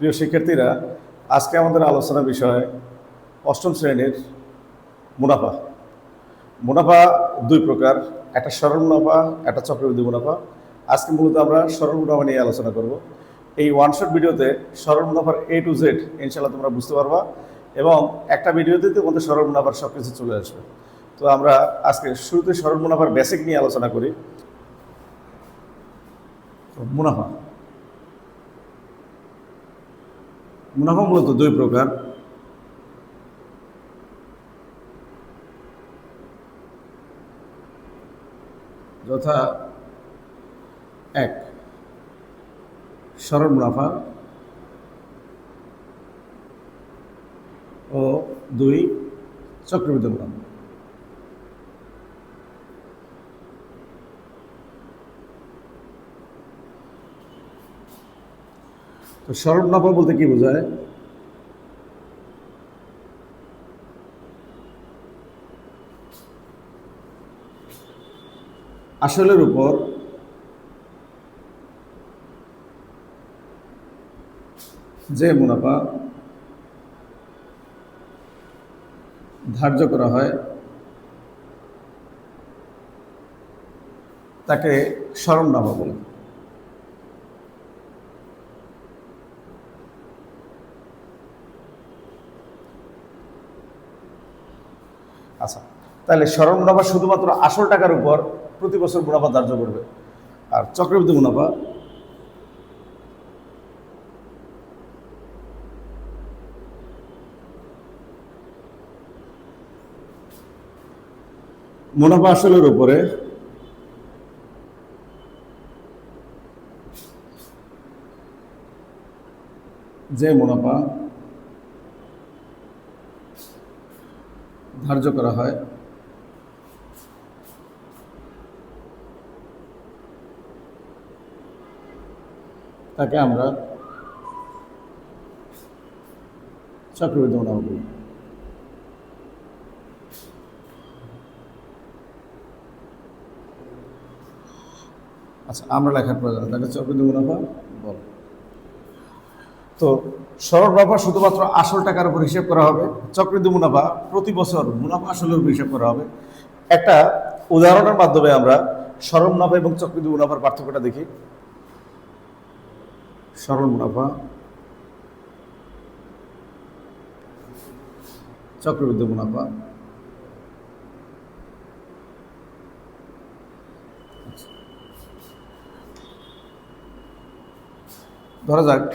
প্রিয় শিক্ষার্থীরা, আজকে আমাদের আলোচনার বিষয় অষ্টম শ্রেণীর মুনাফা। মুনাফা দুই প্রকার, একটা সরল মুনাফা, একটা চক্রবৃদ্ধি মুনাফা। আজকে মূলত আমরা সরল মুনাফা নিয়ে আলোচনা করব। এই ওয়ান শট ভিডিওতে সরল মুনাফার A to Z ইনশাল্লাহ তোমরা বুঝতে পারবা, এবং একটা ভিডিওতে তোমাদের সরল মুনাফার সব কিছু চলে আসবে। তো আমরা আজকে শুরুতে সরল মুনাফার বেসিক নিয়ে আলোচনা করি। মুনাফা মুনাফা মূলত দুই প্রকার। যথা এক, সরল মুনাফা, ও দুই, চক্রবৃদ্ধি মুনাফা। তো সরল মুনাফা বলতে কি বোঝায়? আসলের উপর যে মুনাফা ধার্য করা হয় তাকে সরল মুনাফা বলে। আচ্ছা, তাহলে সরল মুনাফা শুধুমাত্র আসল টাকার উপর প্রতি বছর মুনাফা ধার্য করবে, আর চক্রবৃদ্ধি মুনাফা মুনাফা আসলের উপরে যে মুনাফা ধার্য করা হয় তাকে আমরা চক্রবৃদ্ধি মুনাফা বলি। আচ্ছা, আমরা লেখার প্রয়োজন, তাকে চক্রবৃদ্ধি মুনাফা বল। তো সরল মুনাফা শুধুমাত্র আসল টাকার উপর হিসেব করা হবে, চক্রবৃদ্ধি মুনাফা প্রতি বছর মুনাফা আসলের উপর হিসেব করা হবে। একটা উদাহরণের মাধ্যমে আমরা সরল মুনাফা এবং চক্রবৃদ্ধি মুনাফার পার্থক্যটা দেখি। সরল মুনাফা, চক্রবৃদ্ধি মুনাফা। ধরা যাক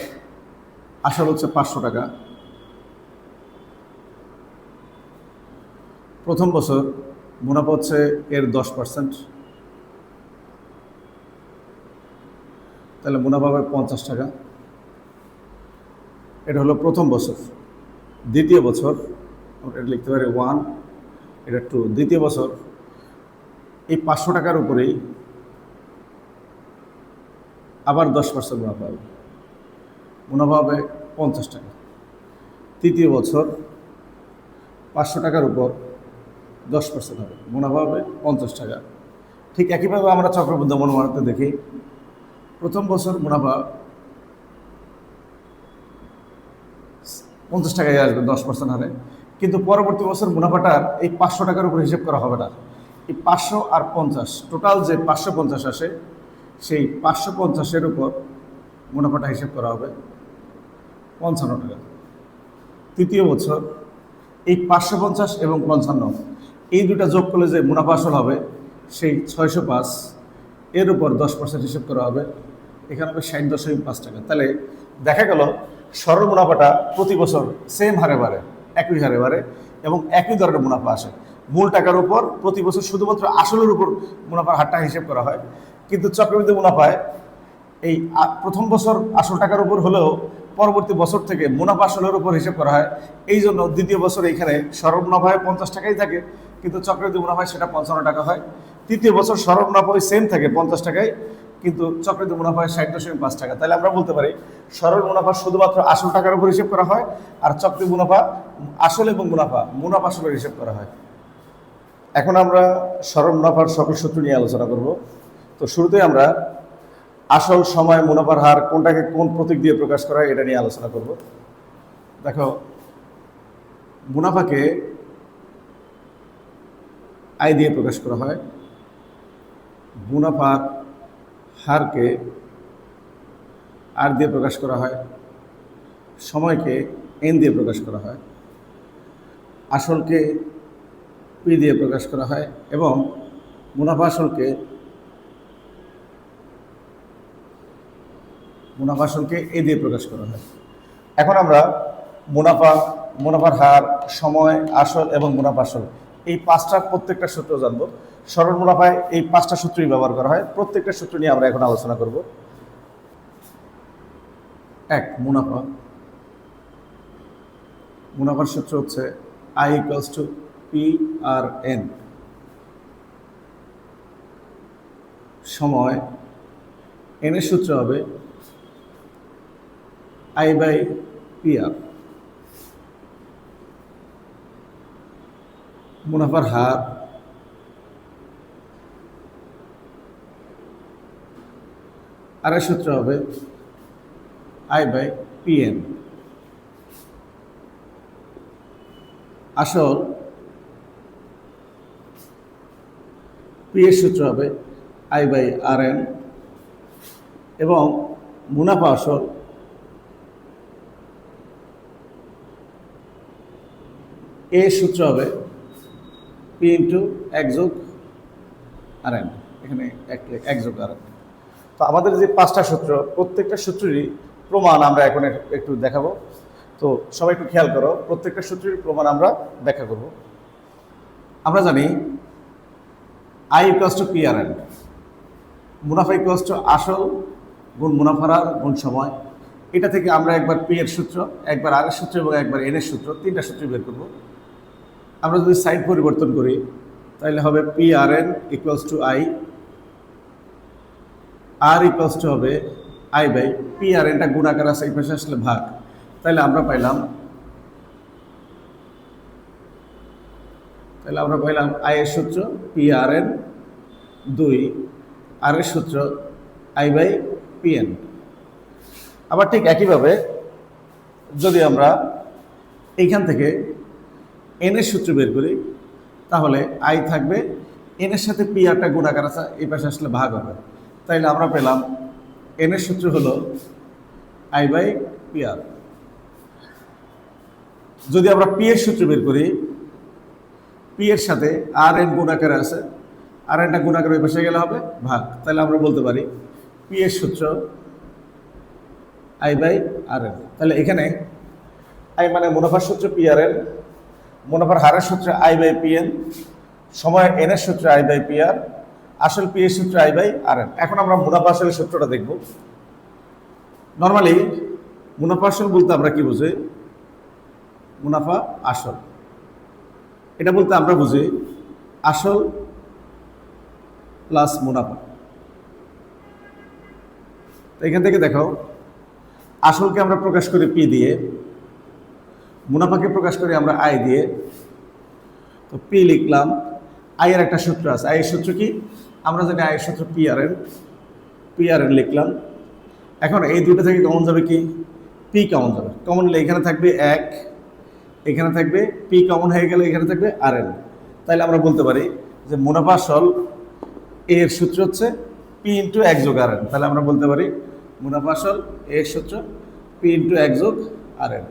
আসল হচ্ছে 500 টাকা। প্রথম বছর মুনাফা হচ্ছে এর 10%, তাহলে মুনাফা হবে 50 টাকা। এটা হলো প্রথম বছর। দ্বিতীয় বছর এটা লিখতে পারি 1, এটা 2। দ্বিতীয় বছর এই 500 টাকার উপরেই আবার 10% মুনাফা হবে, মুনাফা হবে 50 টাকা। তৃতীয় বছর 500 টাকার উপর 10% হবে, মুনাফা হবে 50 টাকা। ঠিক একইভাবে আমরা চক্রবৃদ্ধি মুনাফাতে দেখি। প্রথম বছর মুনাফা 50 টাকায় আসবে 10% হারে, কিন্তু পরবর্তী বছর মুনাফাটার এই 500 টাকার উপর হিসেব করা হবে না। এই 500 আর 50 টোটাল যে 550 আসে, সেই 550-এর উপর মুনাফাটা হিসেব করা হবে 55 টাকা। তৃতীয় বছর এই 550 এবং 55 এই দুটা যোগ করলে যে মুনাফা আসল হবে সেই 605, এর উপর 10% হিসেব করা হবে, এখানে হবে 60.5 টাকা। তাহলে দেখা গেল সরল মুনাফাটা প্রতি বছর সেম হারে বাড়ে, একই হারে বাড়ে, এবং একই ধরনের মুনাফা আসে। মূল টাকার উপর প্রতি বছর শুধুমাত্র আসলের উপর মুনাফার হারটা হিসেব করা হয়, কিন্তু চক্রবৃদ্ধি মুনাফায় এই প্রথম বছর আসল টাকার উপর হলেও পরবর্তী বছর থেকে মুনাফা আসলের উপর হিসেব করা হয়। এই জন্য দ্বিতীয় বছর এইখানে সরল মুনাফায় 50 টাকাই থাকে, কিন্তু চক্রবৃদ্ধি মুনাফায় সেটা 55 টাকা হয়। তৃতীয় বছর সরল মুনাফা ওই সেম থাকে 50 টাকায়, কিন্তু চক্রবৃদ্ধি মুনাফা হয় 60.5 টাকা। তাহলে আমরা বলতে পারি সরল মুনাফা শুধুমাত্র আসল টাকার উপর হিসেব করা হয়, আর চক্রবৃদ্ধি মুনাফা আসল এবং মুনাফা আসলের হিসেব করা হয়। এখন আমরা সরল মুনাফার সকল সূত্র নিয়ে আলোচনা করব। তো শুরুতে আমরা আসল, সময়, মুনাফার হার কোনটাকে কোন প্রতীক দিয়ে প্রকাশ করা হয় এটা নিয়ে আলোচনা করব। দেখো, মুনাফাকে আয় দিয়ে প্রকাশ করা হয়, মুনাফার হারকে আর দিয়ে প্রকাশ করা হয়, সময়কে এন দিয়ে প্রকাশ করা হয়, আসলকে পি দিয়ে প্রকাশ করা হয় এবং মুনাফা আসলকে এ দিয়ে প্রকাশ করা হয়। এখন আমরা মুনাফার হার, সময়, আসল এবং মুনাফা আসল এই পাঁচটার প্রত্যেকটা সূত্র জানব। সরল মুনাফায় এই পাঁচটা সূত্রই ব্যবহার করা হয়। প্রত্যেকটা সূত্র নিয়ে আমরা এখন আলোচনা করব। এক, মুনাফার সূত্র হচ্ছে I equals to PRN। সময়, এন এর সূত্র হবে I/PR। মুনাফার হার, আর এর সূত্র হবে I/PN। আসল, পি এর সূত্র হবে I/RN এবং মুনাফা আসল এর সূত্র হবে পি ইন্টু এক যোগ RN, এখানে এক যোগ RN। তো আমাদের যে পাঁচটা সূত্র, প্রত্যেকটা সূত্রেরই প্রমাণ আমরা এখন একটু দেখাবো। তো সবাই একটু খেয়াল করো, প্রত্যেকটা সূত্রের প্রমাণ আমরা ব্যাখ্যা করব। আমরা জানি I ইকুয়ালস টু PRN, মুনাফা ইকুয়ালস টু আসল গুণ মুনাফার হার গুণ সময়। এটা থেকে আমরা একবার পি এর সূত্র, একবার আর এর সূত্র এবং একবার এন এর সূত্র, তিনটা সূত্র বের করব। আমরা যদি সাইড পরিবর্তন করি তাহলে হবে PRN ইকুয়ালস টু I, আর ইকুয়ালস টু হবে I/PRNটা গুণাকার আছে, এই পাশে আসলে ভাগ। তাহলে আমরা পাইলাম I এর সূত্র PRN 2, আর এর সূত্র I/PN। আবার ঠিক একইভাবে যদি আমরা এইখান থেকে এন এর সূত্র বের করি তাহলে I থাকবে, এন এর সাথে PRটা গুণাকার আছে, এই পাশে আসলে ভাগ হবে। তাইলে আমরা পেলাম এন এর সূত্র হলো I/PR। যদি আমরা পি এর সূত্র বের করি, পি এর সাথে আর এন গুণাকারে আছে, আর এনটা গুণাকারে বসে গেলে হবে ভাগ। তাহলে আমরা বলতে পারি পি এর সূত্র I/RN। তাহলে এখানে I মানে মুনাফার সূত্র PRN, মুনাফার হারের সূত্র I/PN, সময় এন এর সূত্র I/PR, আসল পি এর সূত্র I/RN। এখন আমরা মুনাফা আসলের সূত্রটা দেখব। নর্মালি মুনাফা আসল বলতে আমরা কি বুঝি? মুনাফা আসল এটা বলতে আমরা বুঝি আসল প্লাস মুনাফা। তো এখান থেকে দেখো, আসলকে আমরা প্রকাশ করি পি দিয়ে, মুনাফাকে প্রকাশ করি আমরা আই দিয়ে। তো পি লিখলাম, আই এর একটা সূত্র আছে। আই এর সূত্র কি? আমরা জানি আই এর সূত্র PRN লিখলাম। এখন এই দুটো থেকে কমন যাবে কি? পি কমন যাবে। কমন নিলে এখানে থাকবে 1, এখানে থাকবে পি, কমন হয়ে গেলে এখানে থাকবে RN। তাহলে আমরা বলতে পারি যে মুনাফা আসল এর সূত্র হচ্ছে পি ইন্টু এক যোগ RN। তাহলে আমরা বলতে পারি মুনাফা আসল এর সূত্র পি ইন্টু এক যোগ RN।